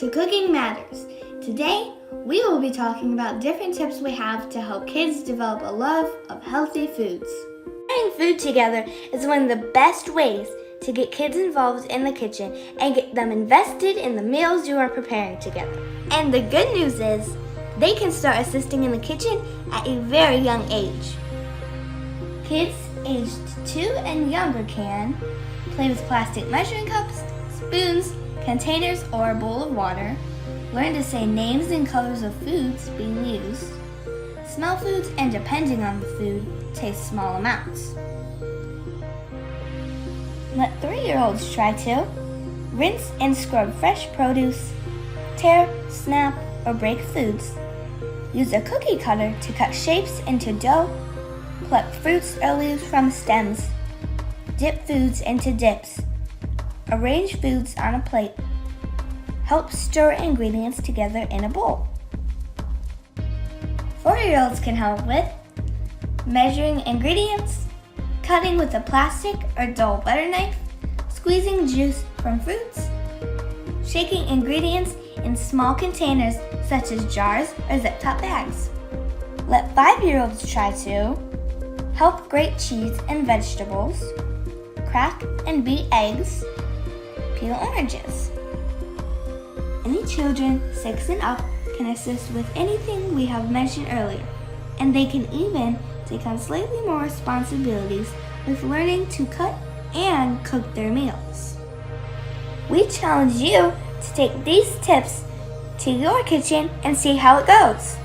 to Cooking Matters. Today, we will be talking about different tips we have to help kids develop a love of healthy foods. Preparing food together is one of the best ways to get kids involved in the kitchen and get them invested in the meals you are preparing together. And the good news is, they can start assisting in the kitchen at a very young age. Kids aged 2 and younger can play with plastic measuring cups, spoons, containers, or a bowl of water, learn to say names and colors of foods being used, smell foods, and depending on the food, taste small amounts. Let 3-year-olds try to rinse and scrub fresh produce, tear, snap, or break foods. Use a cookie cutter to cut shapes into dough, pluck fruits or leaves from stems, dip foods into dips, arrange foods on a plate, help stir ingredients together in a bowl. 4-year-olds can help with measuring ingredients, cutting with a plastic or dull butter knife, squeezing juice from fruits, shaking ingredients in small containers such as jars or zip-top bags. Let 5-year-olds try to help grate cheese and vegetables, crack and beat eggs, peel oranges. Any children 6 and up can assist with anything we have mentioned earlier, and they can even take on slightly more responsibilities with learning to cut and cook their meals. We challenge you to take these tips to your kitchen and see how it goes.